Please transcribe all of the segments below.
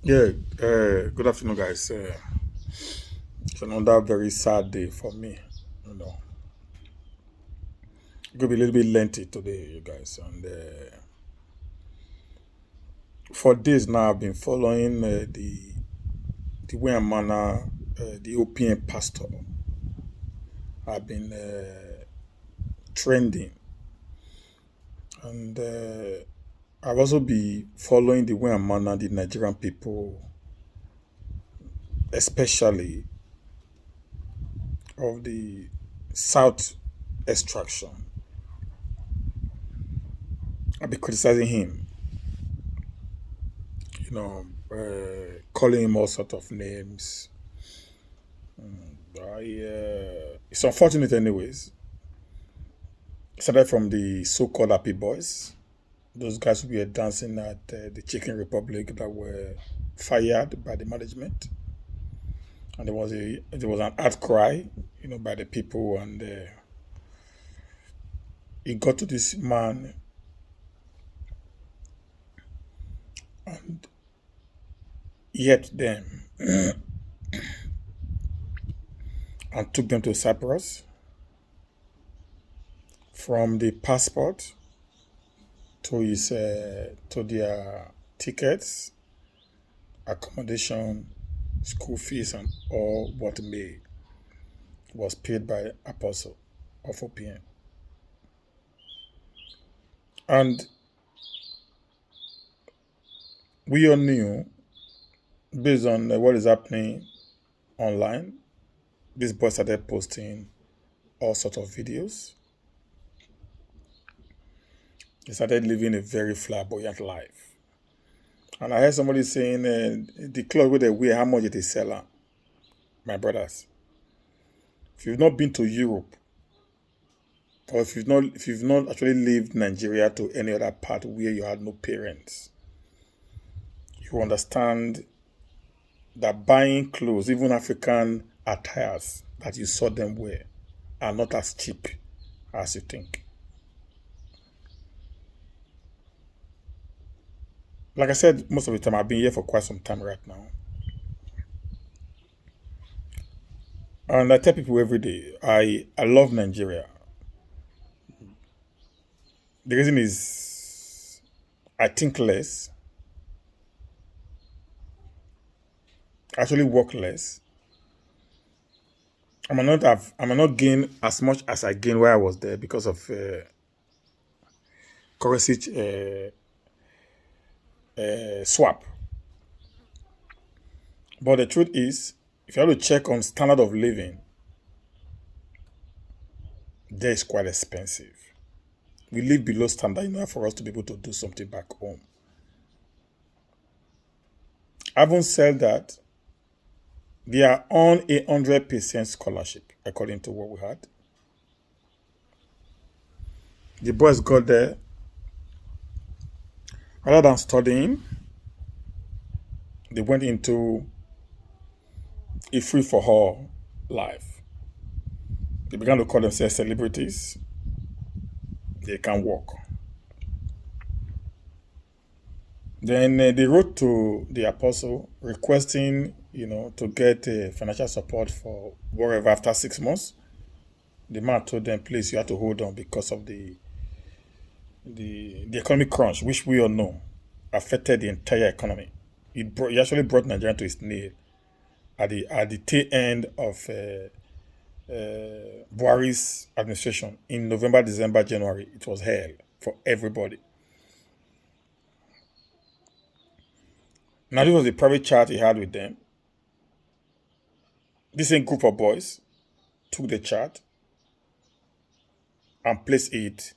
Yeah, good afternoon, guys. It's another very sad day for me. You know, it could be a little bit lengthy today, you guys. And for days now, I've been following the way and manner the OPM pastor have been trending, and I've also been following the way and manner the Nigerian people, especially of the South extraction. I've been criticizing him calling him all sort of names. It's unfortunate, anyways. It started from the so-called happy boys, those guys who were dancing at the Chicken Republic that were fired by the management, and there was an outcry, by the people, and it got to this man, and yet them and took them to Cyprus from the passport to their tickets, accommodation, school fees, and all what may was paid by Apostle of OPM. And we all knew, based on what is happening online, this boy started posting all sorts of videos. He started living a very flamboyant life. And I heard somebody saying, the clothes where they wear, how much it is selling, my brothers. If you've not been to Europe, or if you've not actually lived Nigeria to any other part where you had no parents, you understand that buying clothes, even African attires that you saw them wear, are not as cheap as you think. Like I said, most of the time I've been here for quite some time right now. And I tell people every day, I love Nigeria. The reason is I think less, actually work less. I might not gain as much as I gained while I was there because of currency swap. But the truth is, if you have to check on standard of living, there is quite expensive. We live below standard enough for us to be able to do something back home. Having said that, they are on 100% scholarship, according to what we had. The boys got there, rather than studying, they went into a free for all life. They began to call themselves celebrities. They can walk. Then they wrote to the apostle requesting, to get financial support for whatever after 6 months. The man told them, please, you have to hold on because of the economic crunch, which we all know affected the entire economy. It actually brought Nigeria to its knee at the tail end of Buhari's administration in November, December, January. It was hell for everybody. Now, this was a private chat he had with them. This same group of boys took the chat and placed it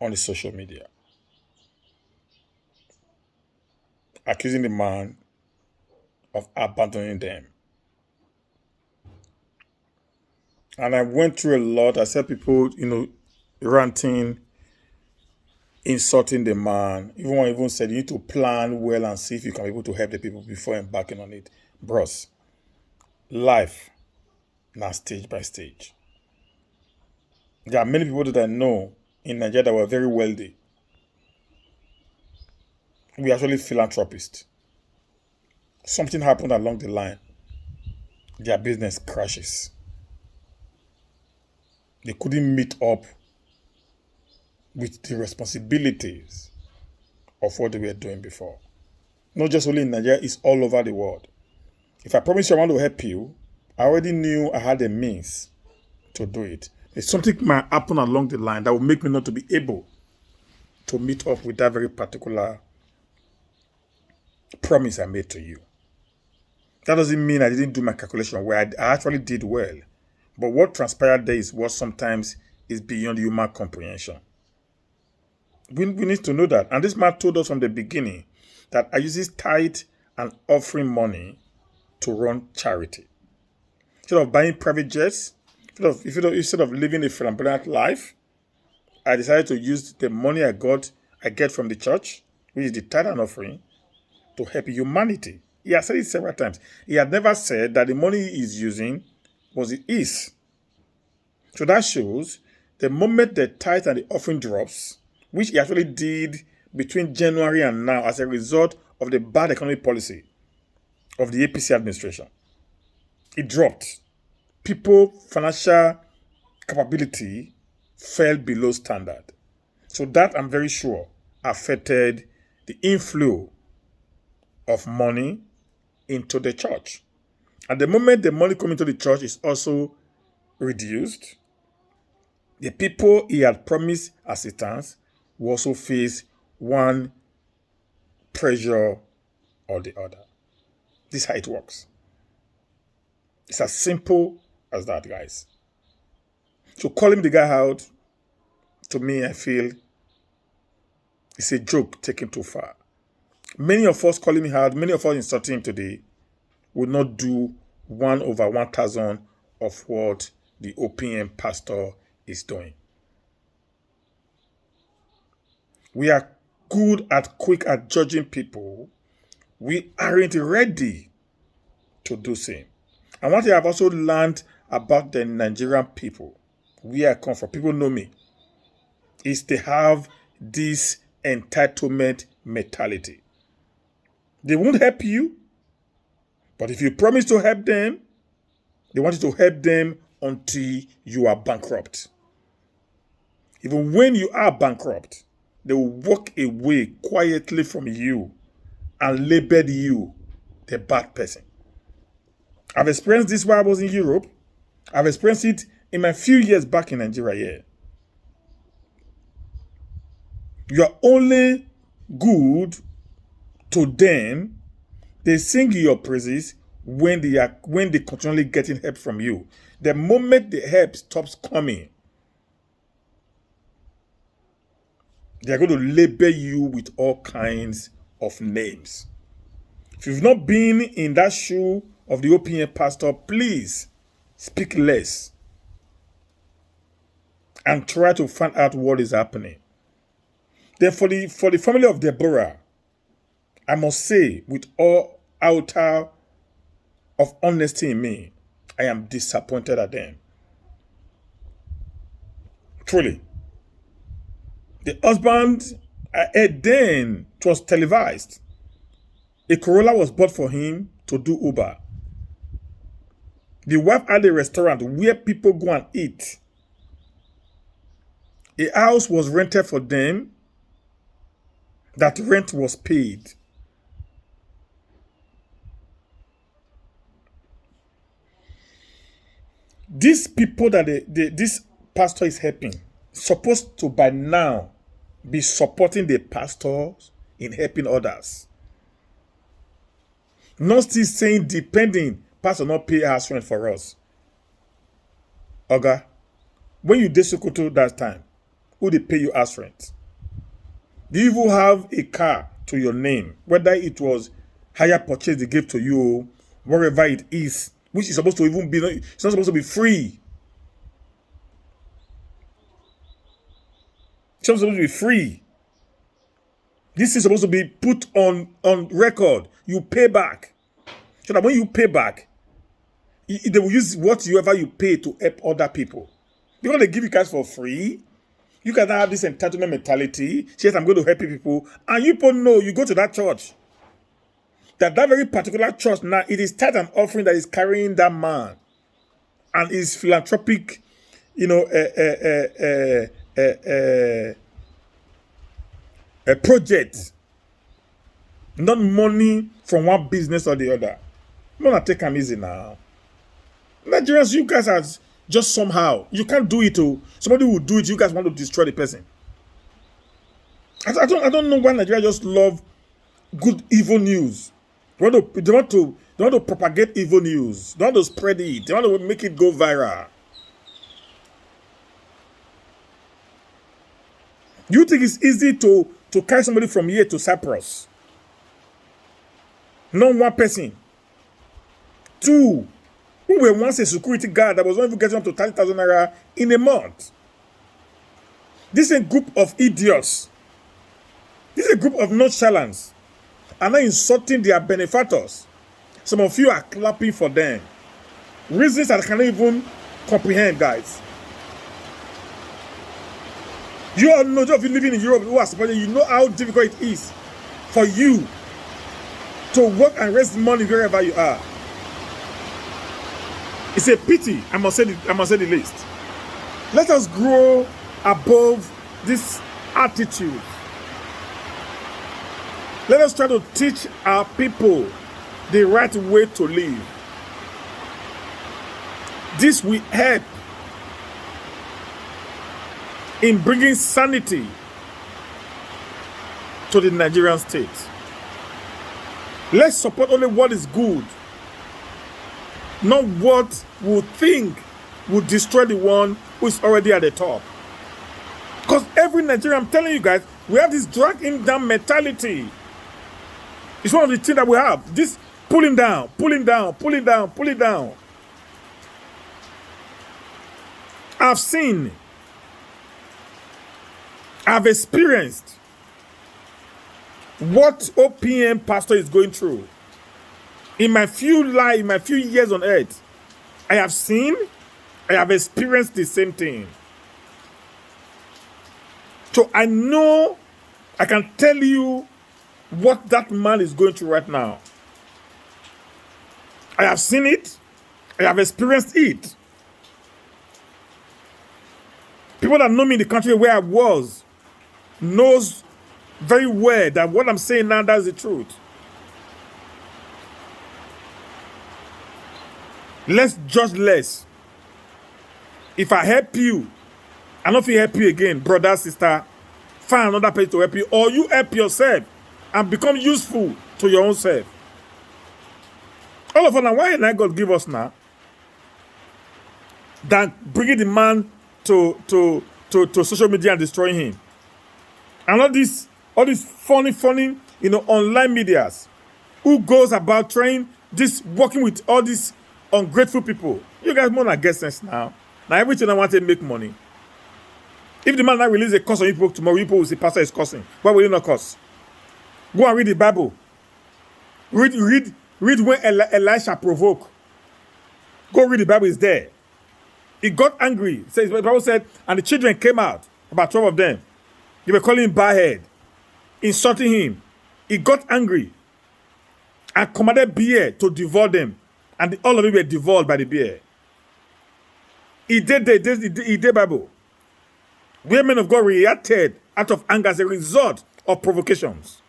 on the social media, accusing the man of abandoning them. And I went through a lot. I said people, ranting, insulting the man. Even said you need to plan well and see if you can be able to help the people before embarking on it. Bros, life now stage by stage. There are many people that I know in Nigeria that were very wealthy. We actually philanthropists. something happened along the line. Their business crashes. They couldn't meet up with the responsibilities of what they were doing before. Not just only in Nigeria, it's all over the world. If I promise you I want to help you, I already knew I had a means to do it. If something might happen along the line that will make me not to be able to meet up with that very particular promise I made to you. That doesn't mean I didn't do my calculation where I actually did well. But what transpired there is what sometimes is beyond human comprehension. We need to know that. And this man told us from the beginning that I use his tithe and offering money to run charity. Instead of buying private jets, instead of living a flamboyant life, I decided to use the money I get from the church, which is the tithe and offering, to help humanity. He has said it several times. He had never said that the money he is using was his. So that shows the moment the tithe and the offering drops, which he actually did between January and now as a result of the bad economic policy of the APC administration, it dropped. People's financial capability fell below standard. So that, I'm very sure, affected the inflow of money into the church. At the moment the money coming to the church is also reduced, the people he had promised assistance will also face one pressure or the other. This is how it works. It's as simple as that, guys. So calling the guy out, to me, I feel it's a joke taken too far. Many of us calling me out, many of us insulting him today will not do 1/1000 of what the OPM pastor is doing. We are quick at judging people. We aren't ready to do same. And what I have also learned about the Nigerian people, where I come from, people know me, is they have this entitlement mentality. They won't help you, but if you promise to help them, they want you to help them until you are bankrupt. Even when you are bankrupt, they will walk away quietly from you and label you the bad person. I've experienced this while I was in Europe. I've experienced it in my few years back in Nigeria here. You are only good to them. They sing your praises when they continually getting help from you. The moment the help stops coming, they are going to label you with all kinds of names. If you've not been in that shoe of the OPM pastor, please speak less and try to find out what is happening. Then for the family of Deborah, I must say with all outer of honesty in me, I am disappointed at them. Truly. The husband, then it was televised. A Corolla was bought for him to do Uber. The wife had a restaurant where people go and eat. A house was rented for them. That rent was paid. These people that this pastor is helping, supposed to by now be supporting the pastors in helping others. Not still saying depending, pastor not pay house rent for us. Oga, when you did Sokoto that time, who they pay you house rent? Do you even have a car to your name? Whether it was hire purchase they gave to you, wherever it is, which is supposed to even be, it's not supposed to be free. It's not supposed to be free. This is supposed to be put on record. You pay back. So that when you pay back, they will use whatever you pay to help other people. Because they give you cash for free, you can have this entitlement mentality. Yes, I'm going to help people. And you people know, you go to that church. that very particular church now, it is tithe and offering that is carrying that man and his philanthropic, a project, not money from one business or the other. I'm gonna take them easy now. Nigerians, you guys are just somehow, you can't do it. Oh, somebody will do it. You guys want to destroy the person. I don't know why Nigeria just love good evil news. They want to propagate evil news. They want to spread it. They want to make it go viral. You think it's easy to carry somebody from here to Cyprus? Not one person. Two, who were once a security guard that was not even getting up to 30,000 naira in a month. This is a group of idiots. This is a group of nonchalants. And not insulting their benefactors. Some of you are clapping for them. Reasons that I cannot even comprehend, guys. You all know, if you living in Europe who are supporting, you know how difficult it is for you to work and raise money wherever you are. It's a pity, I must say the least. Let us grow above this attitude. Let us try to teach our people the right way to live. This will help in bringing sanity to the Nigerian state. Let's support only what is good, not what we think will destroy the one who is already at the top. Because every Nigerian, I'm telling you guys, we have this drag him down mentality. It's one of the things that we have. This pull him down, pull him down, pull him down, pull him down. I've seen, I've experienced what OPM pastor is going through. In my few years on earth, I have seen, I have experienced the same thing. So I know, I can tell you what that man is going through right now. I have seen it. I have experienced it. People that know me in the country where I was knows very well that what I'm saying now, that's the truth. Let's judge less. If I help you, I don't feel help you again, brother, sister, find another place to help you, or you help yourself and become useful to your own self. All of us now, why did God give us now? Than bringing the man to social media and destroying him. And all these funny, online medias who goes about trying this, working with all these ungrateful people. You guys more than get sense now. Now everything I want to make money. If the man now release a curse on people tomorrow, people will say pastor is cursing. Why will you not curse? Go and read the Bible. Read when Elisha provoked. Go read the Bible, it's there. He got angry. The Bible said, and the children came out, about 12 of them. They were calling him badhead, insulting him. He got angry and commanded bear to devour them. And all of them were devoured by the bear. He did Bible. Women of God reacted out of anger as a result of provocations.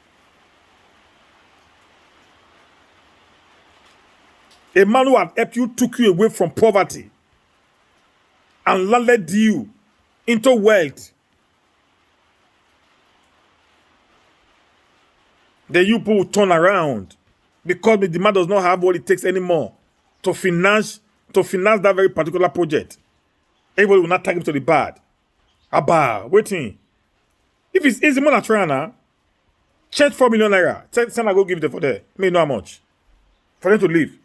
A man who had helped you took you away from poverty and led you into wealth. Then you people will turn around because the man does not have what it takes anymore to finance that very particular project. Everybody will not take him to the bad. Abba, waiting. If it's easy, man, try now. Change 4 million naira. Send I go give them for there. May know how much. For them to leave.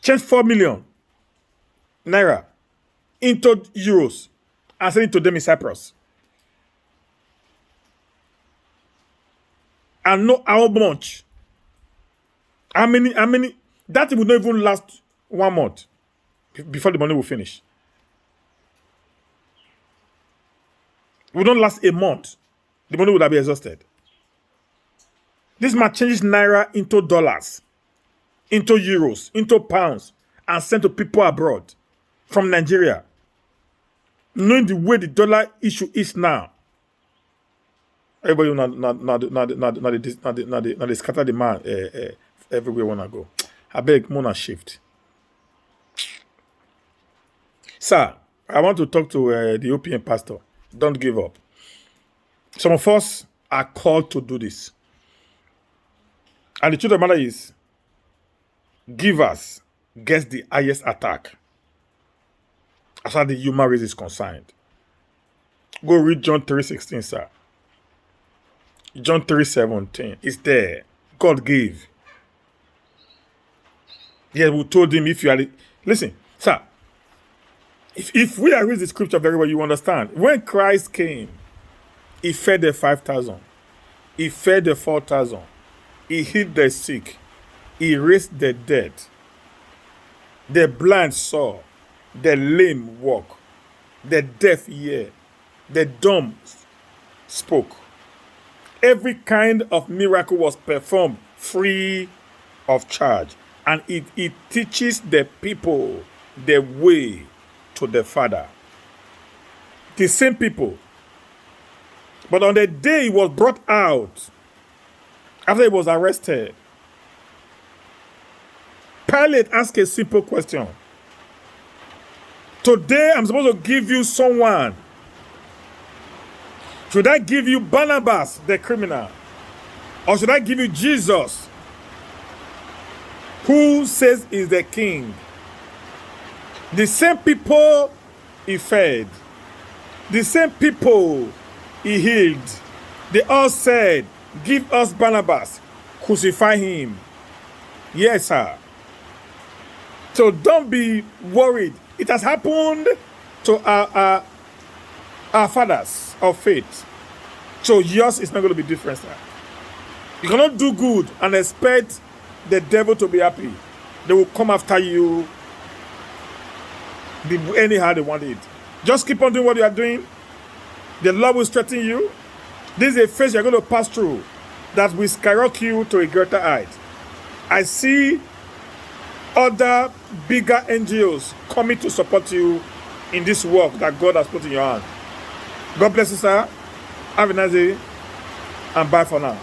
Change 4 million naira into euros and send it to them in Cyprus. And know how much. How many, that will not even last 1 month before the money will finish. It will not last a month. The money would have been exhausted. This man changes naira into dollars, into euros, into pounds, and sent to people abroad from Nigeria. Knowing the way the dollar issue is now. Everybody not they scatter the man everywhere wanna go. I beg Mona shift. Sir, I want to talk to the OPM pastor. Don't give up. Some of us are called to do this. And the truth of the matter is, givers gets the highest attack as far as the human race is concerned. Go read John 3:16, sir. John 3:17. It's there. God gave. Yes, we told him if you are... Listen, sir. If we are reading the scripture very well, you understand. When Christ came, he fed the 5,000. He fed the 4,000. He healed the sick. He raised the dead. The blind saw. The lame walk. The deaf hear. The dumb spoke. Every kind of miracle was performed free of charge. And it teaches the people the way to the Father. The same people. But on the day he was brought out, after he was arrested, Pilate asked a simple question. Today I'm supposed to give you someone. Should I give you Barnabas, the criminal? Or should I give you Jesus, who says is the king? The same people he fed. The same people he healed. They all said, give us Barnabas. Crucify him. Yes, sir. So don't be worried. It has happened to our fathers of faith. So yours is not going to be different, sir. You cannot do good and expect the devil to be happy. They will come after you anyhow they want it. Just keep on doing what you are doing. The Lord will strengthen you. This is a phase you're going to pass through that will skyrocket you to a greater height. I see other bigger NGOs coming to support you in this work that God has put in your hand. God bless you, sir. Have a nice day, and bye for now.